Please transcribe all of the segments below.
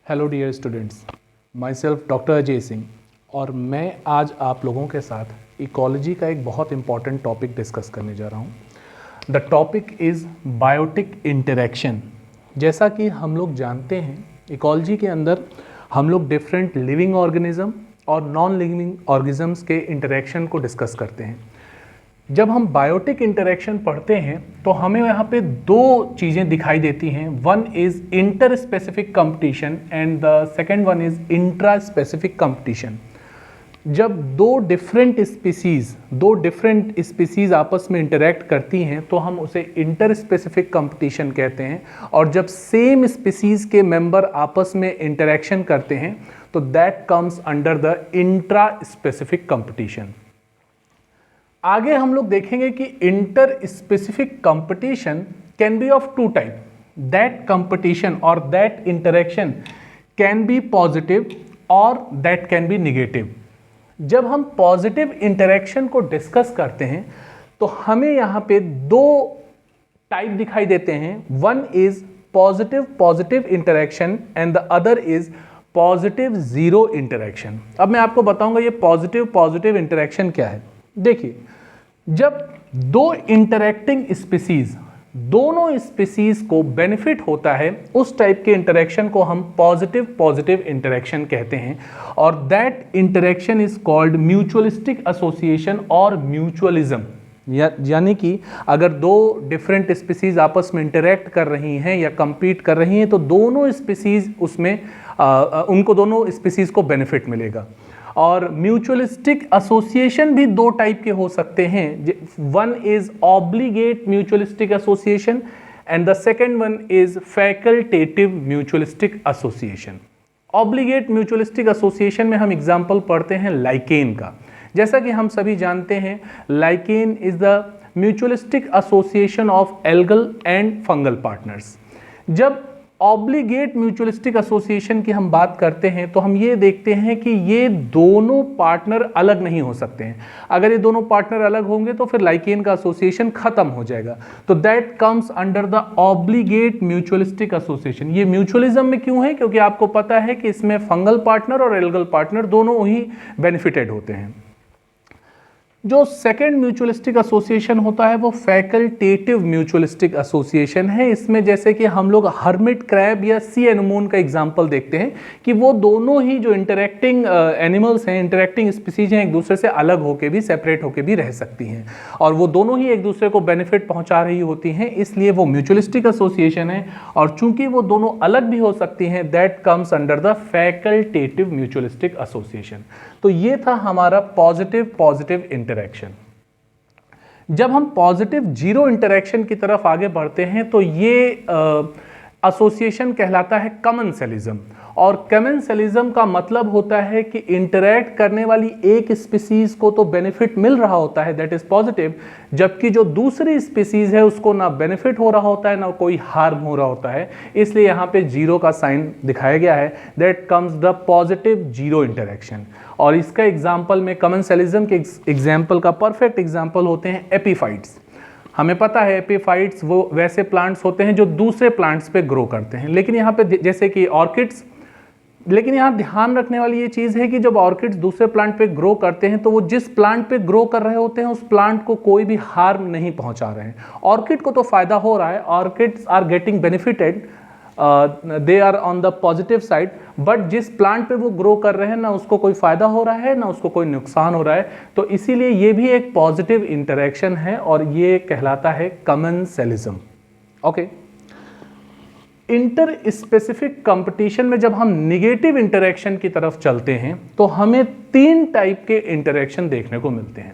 Hello dear students, myself doctor Ajay Singh और मैं आज आप लोगों के साथ इकोलॉजी का एक बहुत इंपॉर्टेंट टॉपिक डिस्कस करने जा रहा हूँ। The topic is biotic interaction. जैसा कि हम लोग जानते हैं, इकोलॉजी के अंदर हम लोग डिफरेंट लिविंग ऑर्गेनिज्म और नॉन लिविंग ऑर्गेनिजम्स के इंटरेक्शन को डिस्कस करते हैं। जब हम बायोटिक इंटरेक्शन पढ़ते हैं तो हमें यहाँ पे दो चीज़ें दिखाई देती हैं। One is inter specific competition and the second one is intra specific competition. जब दो डिफरेंट स्पीसीज़ आपस में इंटरेक्ट करती हैं तो हम उसे इंटर स्पेसिफिक कंपटीशन कहते हैं, और जब सेम स्पीसीज़ के मेंबर आपस में इंटरेक्शन करते हैं तो that comes under the intra specific competition. आगे हम लोग देखेंगे कि inter specific competition can be of two type. That competition और that interaction can be positive और दैट कैन बी नेगेटिव। जब हम पॉजिटिव इंटरेक्शन को डिस्कस करते हैं तो हमें यहाँ पे दो टाइप दिखाई देते हैं। One is positive interaction and the other is positive zero interaction. अब मैं आपको बताऊंगा ये पॉजिटिव इंटरेक्शन क्या है। देखिए, जब दो इंटरेक्टिंग स्पीसीज दोनों स्पीसीज को बेनिफिट होता है उस टाइप के इंटरेक्शन को हम पॉजिटिव इंटरेक्शन कहते हैं, और that interaction is called mutualistic association और म्यूचुअलिज्म। यानी कि अगर दो डिफरेंट स्पीसीज आपस में इंटरेक्ट कर रही हैं या compete कर रही हैं तो दोनों स्पीसीज उसमें उनको दोनों स्पीसीज को बेनिफिट मिलेगा। और म्यूचुअलिस्टिक एसोसिएशन भी दो टाइप के हो सकते हैं। One is obligate mutualistic association and the second one is facultative mutualistic association. Obligate mutualistic association में हम एग्जांपल पढ़ते हैं लाइकेन का। जैसा कि हम सभी जानते हैं, lichen is the mutualistic association of algal and fungal partners. जब ऑब्लिगेट म्यूचुअलिस्टिक एसोसिएशन की हम बात करते हैं तो हम ये देखते हैं कि ये दोनों पार्टनर अलग नहीं हो सकते हैं। अगर ये दोनों पार्टनर अलग होंगे तो फिर लाइकेन का एसोसिएशन खत्म हो जाएगा। तो that comes under the obligate mutualistic association. ये म्यूचुअलिज्म में क्यों है? क्योंकि आपको पता है कि इसमें फंगल पार्टनर और एल्गल पार्टनर दोनों ही बेनिफिटेड होते हैं। जो सेकेंड म्यूचुअलिस्टिक एसोसिएशन होता है वो फैकल्टेटिव म्यूचुअलिस्टिक एसोसिएशन है। इसमें जैसे कि हम लोग हर्मिट क्रैब या सी एनमोन का एग्जांपल देखते हैं कि वो दोनों ही जो इंटरेक्टिंग एनिमल्स हैं, इंटरेक्टिंग स्पीसीज हैं, एक दूसरे से अलग होकर भी, सेपरेट होकर भी रह सकती हैं, और वो दोनों ही एक दूसरे को बेनिफिट पहुंचा रही होती हैं, इसलिए वो म्यूचुअलिस्टिक एसोसिएशन है। और चूंकि वो दोनों अलग भी हो सकती हैं, that comes under the facultative mutualistic association. तो ये था हमारा पॉजिटिव इंटरेक्शन। जब हम पॉजिटिव जीरो इंटरेक्शन की तरफ आगे बढ़ते हैं तो ये एसोसिएशन कहलाता है कमेंसलिज्म। और कमेंसलिज्म का मतलब होता है कि इंटरैक्ट करने वाली एक स्पीसीज को तो बेनिफिट मिल रहा होता है, दैट इज पॉजिटिव, जबकि जो दूसरी स्पीसीज है उसको ना बेनिफिट हो रहा होता है ना कोई हार्म हो रहा होता है। इसलिए यहाँ पे जीरो का साइन दिखाया गया है, that comes the positive zero interaction. और इसका एग्जाम्पल में कमेंसलिज्म के एग्जाम्पल का परफेक्ट एग्जाम्पल होते हैं एपीफाइट्स। हमें पता है एपीफाइट्स वो वैसे प्लांट्स होते हैं जो दूसरे प्लांट्स पे ग्रो करते हैं, लेकिन यहाँ पे जैसे कि ऑर्किड्स, लेकिन यहाँ ध्यान रखने वाली ये चीज़ है कि जब ऑर्किड्स दूसरे प्लांट पे ग्रो करते हैं तो वो जिस प्लांट पे ग्रो कर रहे होते हैं उस प्लांट को कोई भी हार्म नहीं पहुँचा रहे हैं। ऑर्किड को तो फायदा हो रहा है, orchids are getting benefited, they are on the positive side, but जिस प्लांट पे वो ग्रो कर रहे हैं ना उसको कोई फायदा हो रहा है ना उसको कोई नुकसान हो रहा है। तो इसीलिए ये भी एक पॉजिटिव इंटरेक्शन है और ये कहलाता है commensalism. Okay, inter specific competition में जब हम निगेटिव इंटरेक्शन की तरफ चलते हैं तो हमें तीन टाइप के इंटरेक्शन देखने को मिलते हैं।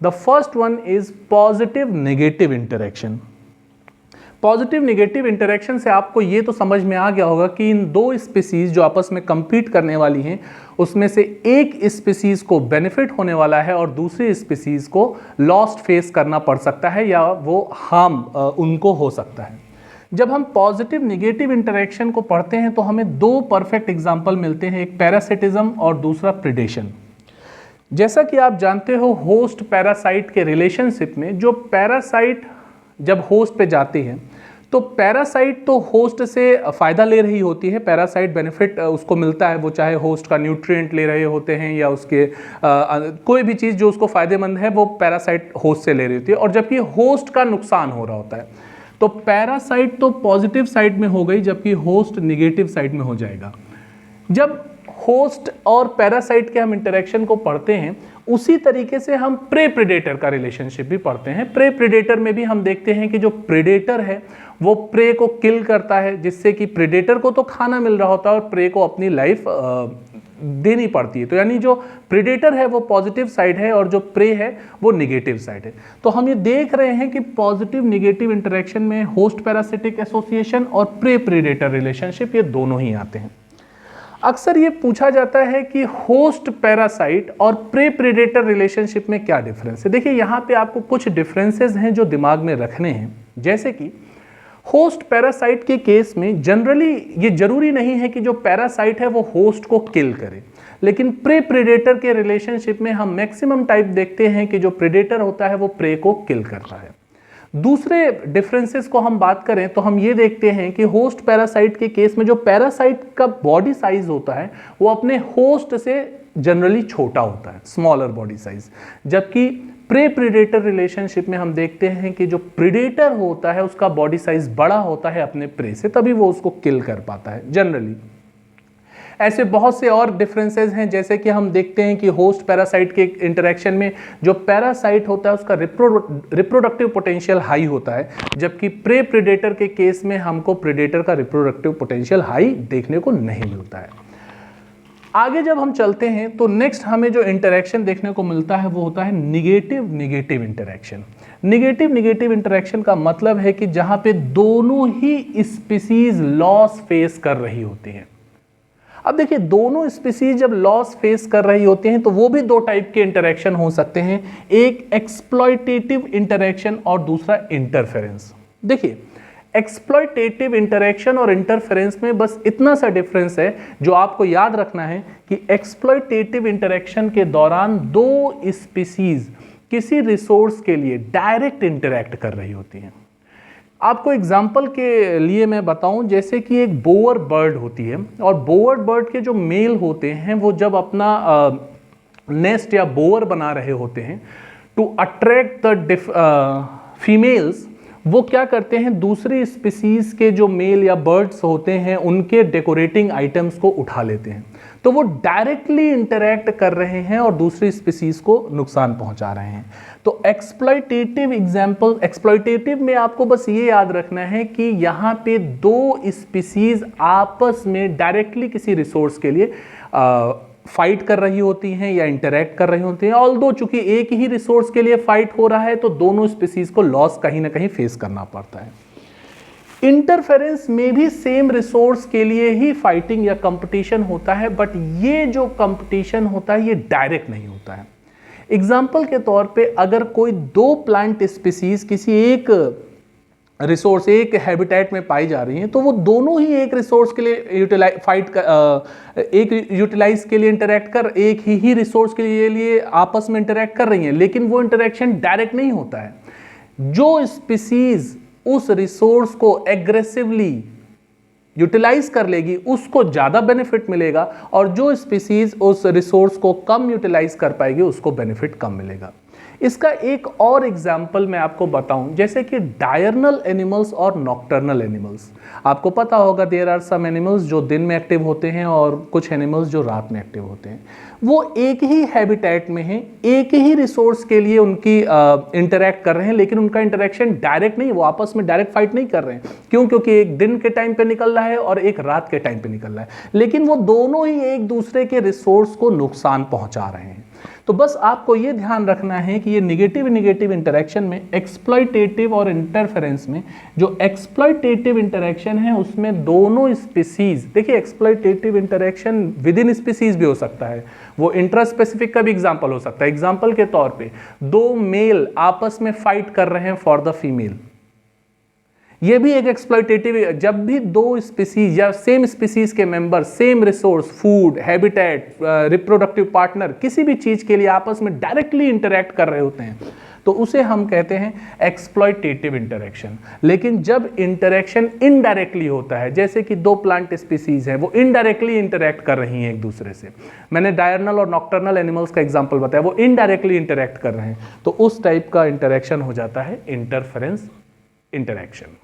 The first one is positive negative interaction. Positive negative interaction से आपको ये तो समझ में आ गया होगा कि इन दो स्पीसीज जो आपस में compete करने वाली हैं उसमें से एक स्पीसीज को बेनिफिट होने वाला है और दूसरी स्पीसीज को लॉस्ट फेस करना पड़ सकता है या वो हार्म उनको हो सकता है। जब हम पॉजिटिव नेगेटिव इंटरेक्शन को पढ़ते हैं तो हमें दो परफेक्ट एग्जाम्पल मिलते हैं, एक पैरासिटिज्म और दूसरा प्रिडेशन। जैसा कि आप जानते हो, होस्ट पैरासाइट के रिलेशनशिप में जो पैरासाइट जब होस्ट पे जाती है तो पैरासाइट तो होस्ट से फ़ायदा ले रही होती है, पैरासाइट बेनिफिट उसको मिलता है, वो चाहे होस्ट का न्यूट्रिएंट ले रहे होते हैं या उसके कोई भी चीज़ जो उसको फ़ायदेमंद है वो पैरासाइट होस्ट से ले रही होती है, और जबकि होस्ट का नुकसान हो रहा होता है। तो पैरासाइट तो पॉजिटिव साइड में हो गई, जबकि होस्ट निगेटिव साइड में हो जाएगा। जब होस्ट और पैरासाइट के हम इंटरेक्शन को पढ़ते हैं, उसी तरीके से हम प्रे प्रेडेटर का रिलेशनशिप भी पढ़ते हैं। प्रे प्रेडेटर में भी हम देखते हैं कि जो प्रेडेटर है वो प्रे को किल करता है, जिससे कि प्रेडेटर को तो खाना मिल रहा होता है और प्रे को अपनी लाइफ देनी पड़ती है। तो यानी जो प्रेडेटर है वो पॉजिटिव साइड है और जो प्रे है वो निगेटिव साइड है। तो हम ये देख रहे हैं कि पॉजिटिव निगेटिव इंटरेक्शन में होस्ट पैरासिटिक एसोसिएशन और प्रे प्रेडेटर रिलेशनशिप, ये दोनों ही आते हैं। अक्सर ये पूछा जाता है कि होस्ट पैरासाइट और प्रे प्रेडेटर रिलेशनशिप में क्या डिफरेंस है। देखिए यहाँ पे आपको कुछ डिफरेंसेस हैं जो दिमाग में रखने हैं। जैसे कि होस्ट पैरासाइट के केस में जनरली ये जरूरी नहीं है कि जो पैरासाइट है वो होस्ट को किल करे, लेकिन प्रे प्रेडेटर के रिलेशनशिप में हम मैक्सिमम टाइप देखते हैं कि जो प्रेडेटर होता है वो प्रे को किल करता है। दूसरे डिफरेंसेस को हम बात करें तो हम ये देखते हैं कि होस्ट पैरासाइट के केस में जो पैरासाइट का बॉडी साइज होता है वो अपने होस्ट से जनरली छोटा होता है, स्मॉलर बॉडी साइज, जबकि प्रे प्रेडेटर रिलेशनशिप में हम देखते हैं कि जो प्रेडेटर होता है उसका बॉडी साइज बड़ा होता है अपने प्रे से, तभी वो उसको किल कर पाता है जनरली। ऐसे बहुत से और डिफरेंसेस हैं, जैसे कि हम देखते हैं कि होस्ट पैरासाइट के इंटरेक्शन में जो पैरासाइट होता है उसका रिप्रोडक्टिव पोटेंशियल हाई होता है, जबकि प्रे प्रेडेटर के केस में हमको प्रेडेटर का रिप्रोडक्टिव पोटेंशियल हाई देखने को नहीं मिलता है। आगे जब हम चलते हैं तो नेक्स्ट हमें जो इंटरेक्शन देखने को मिलता है वो होता है negative negative interaction. Negative negative interaction का मतलब है कि जहां पे दोनों ही स्पीसीज लॉस फेस कर रही होती हैं। अब देखिए, दोनों स्पीसीज जब लॉस फेस कर रही होती हैं तो वो भी दो टाइप के इंटरेक्शन हो सकते हैं, एक एक्सप्लॉयटेटिव इंटरेक्शन और दूसरा इंटरफेरेंस। देखिए, एक्सप्लॉयटेटिव इंटरेक्शन और इंटरफेरेंस में बस इतना सा डिफरेंस है जो आपको याद रखना है कि एक्सप्लॉयटेटिव इंटरेक्शन के दौरान दो स्पीसीज किसी रिसोर्स के लिए डायरेक्ट इंटरेक्ट कर रही होती हैं। आपको एग्जाम्पल के लिए मैं बताऊं, जैसे कि एक बोअर बर्ड होती है और बोअर बर्ड के जो मेल होते हैं वो जब अपना नेस्ट या बोअर बना रहे होते हैं टू अट्रैक्ट द फीमेल्स, वो क्या करते हैं, दूसरी स्पीसीज के जो मेल या बर्ड्स होते हैं उनके डेकोरेटिंग आइटम्स को उठा लेते हैं। तो वो डायरेक्टली इंटरैक्ट कर रहे हैं और दूसरी स्पीसीज को नुकसान पहुंचा रहे हैं। तो एक्सप्लॉयटेटिव एग्जाम्पल, एक्सप्लॉयटेटिव में आपको बस ये याद रखना है कि यहाँ पे दो स्पीसीज आपस में डायरेक्टली किसी रिसोर्स के लिए फाइट कर रही होती हैं या इंटरैक्ट कर रही होती हैं। ऑल्दो चूंकि एक ही रिसोर्स के लिए फाइट हो रहा है तो दोनों स्पीसीज को लॉस कहीं ना कहीं फेस करना पड़ता है। इंटरफेरेंस में भी सेम रिसोर्स के लिए ही फाइटिंग या कंपटीशन होता है, बट ये जो कंपटीशन होता है ये डायरेक्ट नहीं होता है। एग्जाम्पल के तौर पे अगर कोई दो प्लांट स्पीसीज किसी एक रिसोर्स, एक हैबिटेट में पाई जा रही हैं, तो वो दोनों ही एक रिसोर्स के लिए एक यूटिलाइज के लिए इंटरैक्ट कर, एक ही रिसोर्स के लिए आपस में इंटरैक्ट कर रही हैं, लेकिन वो इंटरैक्शन डायरेक्ट नहीं होता है। जो स्पीसीज उस रिसोर्स को एग्रेसिवली यूटिलाइज कर लेगी उसको ज़्यादा बेनिफिट मिलेगा, और जो स्पीसीज उस रिसोर्स को कम यूटिलाइज कर पाएगी उसको बेनिफिट कम मिलेगा। इसका एक और एग्जाम्पल मैं आपको बताऊं, जैसे कि डायर्नल एनिमल्स और नॉक्टर्नल एनिमल्स। आपको पता होगा देयर आर सम एनिमल्स जो दिन में एक्टिव होते हैं और कुछ एनिमल्स जो रात में एक्टिव होते हैं। वो एक ही हैबिटेट में हैं, एक ही रिसोर्स के लिए उनकी इंटरैक्ट कर रहे हैं, लेकिन उनका इंटरैक्शन डायरेक्ट नहीं, वो आपस में डायरेक्ट फाइट नहीं कर रहे हैं। क्यों? क्योंकि एक दिन के टाइम पे निकल रहा है और एक रात के टाइम पे निकल रहा है, लेकिन वो दोनों ही एक दूसरे के रिसोर्स को नुकसान पहुंचा रहे हैं। तो बस आपको ये ध्यान रखना है कि ये निगेटिव इंटरेक्शन में, एक्सप्लॉयटेटिव और इंटरफेरेंस में, जो एक्सप्लॉयटेटिव इंटरेक्शन है उसमें दोनों स्पीसीज, देखिए exploitative interaction with in species भी हो सकता है, वो इंट्रा स्पेसिफिक का भी एग्जाम्पल हो सकता है। एग्जाम्पल के तौर पे दो मेल आपस में फाइट कर रहे हैं फॉर द फीमेल, ये भी एक एक्सप्लॉयटेटिव। जब भी दो स्पीसीज या सेम स्पीसीज के member same resource, food, habitat, reproductive partner, किसी भी चीज के लिए आपस में डायरेक्टली इंटरैक्ट कर रहे होते हैं, तो उसे हम कहते हैं एक्सप्लॉयटेटिव इंटरेक्शन। लेकिन जब इंटरेक्शन इनडायरेक्टली होता है, जैसे कि दो प्लांट स्पीसीज हैं, वो इनडायरेक्टली इंटरेक्ट कर रही हैं एक दूसरे से, मैंने डायरनल और नॉक्टर्नल एनिमल्स का एग्जांपल बताया, वो इनडायरेक्टली इंटरेक्ट कर रहे हैं, तो उस टाइप का इंटरेक्शन हो जाता है इंटरफेरेंस इंटरेक्शन।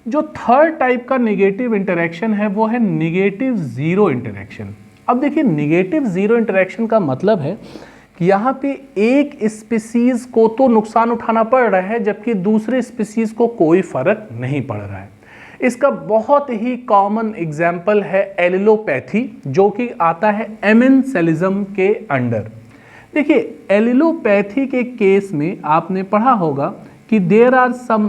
जो थर्ड टाइप का नेगेटिव इंटरेक्शन है वो है नेगेटिव जीरो इंटरेक्शन। अब देखिए, नेगेटिव जीरो इंटरेक्शन का मतलब है कि यहाँ पे एक स्पीसीज को तो नुकसान उठाना पड़ रहा है जबकि दूसरे स्पीसीज को कोई फर्क नहीं पड़ रहा है। इसका बहुत ही कॉमन एग्जाम्पल है एलिलोपैथी, जो कि आता है एमेंसेलिज्म के अंडर। देखिए, एलिलोपैथी के केस में आपने पढ़ा होगा कि there are some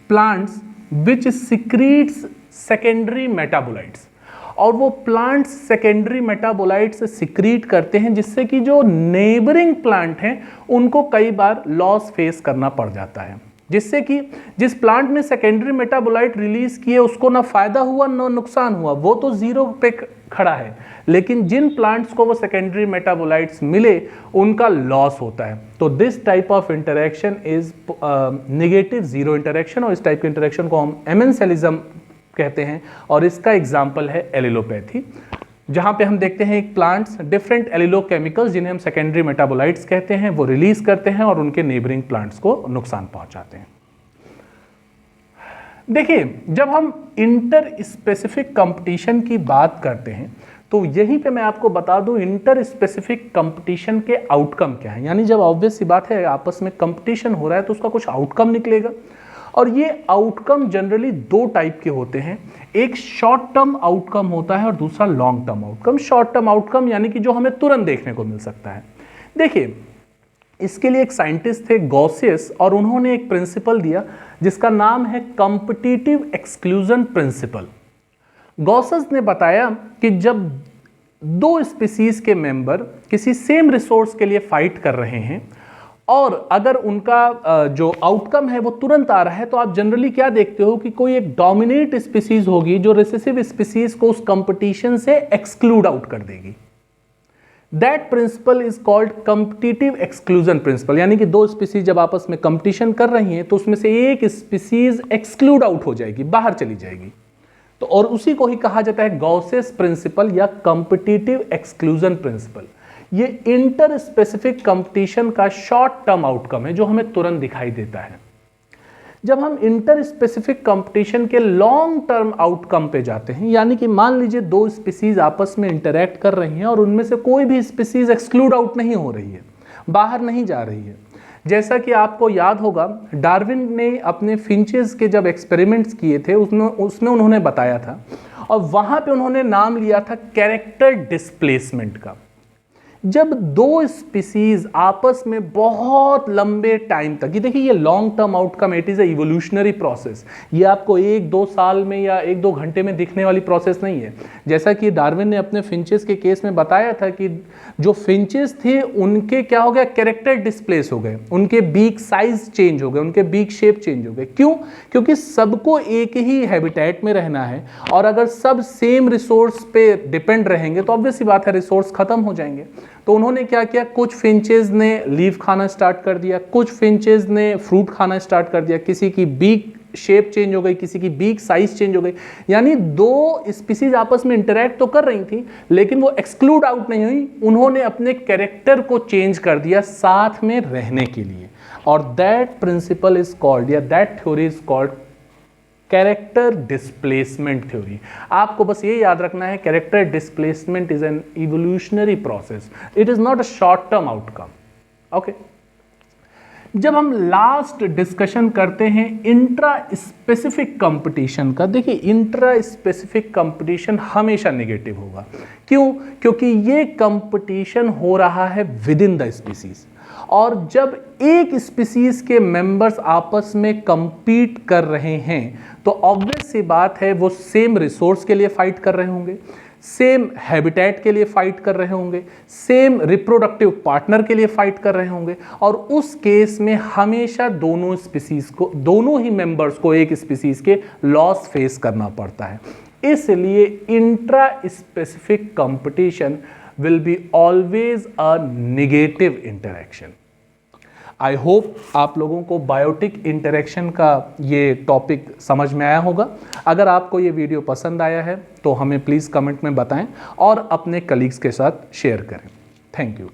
plants which secretes secondary metabolites, और वो प्लांट्स सेकेंडरी मेटाबोलाइट्स सिक्रीट करते हैं जिससे कि जो नेबरिंग प्लांट हैं उनको कई बार लॉस फेस करना पड़ जाता है, जिससे कि जिस प्लांट ने सेकेंडरी मेटाबोलाइट रिलीज किए उसको ना फायदा हुआ ना नुकसान हुआ, वो तो जीरो पे खड़ा है, लेकिन जिन प्लांट्स को वो सेकेंडरी मेटाबोलाइट्स मिले उनका लॉस होता है। तो this type of interaction is negative zero interaction, और इस टाइप के इंटरेक्शन को हम एमेंसेलिज्म कहते हैं, और इसका एग्जाम्पल है एलिलोपैथी, जहां पे हम देखते हैं एक प्लांट्स डिफरेंट एलिलोकेमिकल्स जिन्हें हम सेकेंडरी मेटाबोलाइट्स कहते हैं वो रिलीज करते हैं और उनके नेबरिंग प्लांट्स को नुकसान पहुंचाते हैं। देखिए, जब हम इंटर स्पेसिफिक कंपटीशन की बात करते हैं तो यहीं पे मैं आपको बता दूं इंटर स्पेसिफिक कंपटीशन के आउटकम क्या है। यानी जब ऑब्वियस सी बात है आपस में कंपटीशन हो रहा है तो उसका कुछ आउटकम निकलेगा, और ये आउटकम जनरली दो टाइप के होते हैं। एक शॉर्ट टर्म आउटकम होता है और दूसरा long term outcome. Short term outcome यानी कि जो हमें तुरंत देखने को मिल सकता है। देखिए, इसके लिए एक साइंटिस्ट थे गॉसियस, और उन्होंने एक प्रिंसिपल दिया जिसका नाम है कॉम्पिटिटिव एक्सक्लूजन प्रिंसिपल। गॉसियस ने बताया कि जब दो स्पीसीज के मेंबर किसी सेम रिसोर्स के लिए फाइट कर रहे हैं और अगर उनका जो आउटकम है वो तुरंत आ रहा है, तो आप जनरली क्या देखते हो कि कोई एक डोमिनेट स्पीसीज होगी जो रिसेसिव स्पीसीज को उस कंपटीशन से एक्सक्लूड आउट कर देगी। That principle is called competitive exclusion principle. यानी कि दो स्पीसीज जब आपस में कंपटीशन कर रही हैं तो उसमें से एक स्पीसीज एक्सक्लूड आउट हो जाएगी, बाहर चली जाएगी, तो और उसी को ही कहा जाता है गॉसेस प्रिंसिपल या कॉम्पिटिटिव एक्सक्लूजन प्रिंसिपल। ये इंटर स्पेसिफिक कंपटीशन का शॉर्ट टर्म आउटकम है जो हमें तुरंत दिखाई देता है। जब हम इंटर स्पेसिफिक कंपटीशन के लॉन्ग टर्म आउटकम पे जाते हैं, यानी कि मान लीजिए दो स्पीसीज आपस में इंटरैक्ट कर रही हैं और उनमें से कोई भी स्पीसीज एक्सक्लूड आउट नहीं हो रही है, बाहर नहीं जा रही है। जैसा कि आपको याद होगा, डार्विन ने अपने फिंचेस के जब एक्सपेरिमेंट्स किए थे उसमें उन्होंने बताया था, और वहां पे उन्होंने नाम लिया था कैरेक्टर डिस्प्लेसमेंट का। जब दो स्पीसीज आपस में बहुत लंबे टाइम तक, ये देखिए ये long term outcome, it is a evolutionary process, ये आपको 1-2 साल में या 1-2 घंटे में दिखने वाली प्रोसेस नहीं है। जैसा कि डार्विन ने अपने फिंचेस के केस में बताया था कि जो फिंचेस थे उनके क्या हो गया, कैरेक्टर डिस्प्लेस हो गए, उनके बीक साइज चेंज हो गए, उनके बीक शेप चेंज हो गए। क्यों? क्योंकि सबको एक ही हैबिटेट में रहना है, और अगर सब सेम रिसोर्स पे डिपेंड रहेंगे तो ऑब्वियस सी बात है रिसोर्स खत्म हो जाएंगे। तो उन्होंने क्या किया, कुछ फिंचेस ने लीफ खाना स्टार्ट कर दिया, कुछ फिंचेस ने फ्रूट खाना स्टार्ट कर दिया, किसी की बीक शेप चेंज हो गई, किसी की बीक साइज चेंज हो गई। यानी दो स्पीसीज आपस में इंटरैक्ट तो कर रही थी लेकिन वो एक्सक्लूड आउट नहीं हुई, उन्होंने अपने कैरेक्टर को चेंज कर दिया साथ में रहने के लिए, और दैट प्रिंसिपल इज कॉल्ड या that theory is called character displacement theory. आपको बस ये याद रखना है, character displacement is an evolutionary process, it is not a short term outcome. Okay, जब हम लास्ट डिस्कशन करते हैं इंट्रा स्पेसिफिक कंपटीशन का, देखिए इंट्रा स्पेसिफिक कंपटीशन हमेशा नेगेटिव होगा। क्यों? क्योंकि ये कंपटीशन हो रहा है विद इन द स्पीसीज, और जब एक स्पीसीज के मेंबर्स आपस में कंपीट कर रहे हैं तो ऑब्वियस सी बात है वो सेम रिसोर्स के लिए फाइट कर रहे होंगे, सेम हैबिटेट के लिए फाइट कर रहे होंगे, सेम रिप्रोडक्टिव पार्टनर के लिए फाइट कर रहे होंगे, और उस केस में हमेशा दोनों स्पीसीज को, दोनों ही मेंबर्स को एक स्पीसीज के लॉस फेस करना पड़ता है। इसलिए intra specific competition will be always a negative interaction। I hope आप लोगों को बायोटिक इंटरेक्शन का ये टॉपिक समझ में आया होगा। अगर आपको ये वीडियो पसंद आया है तो हमें प्लीज़ कमेंट में बताएं और अपने कलीग्स के साथ शेयर करें। Thank you.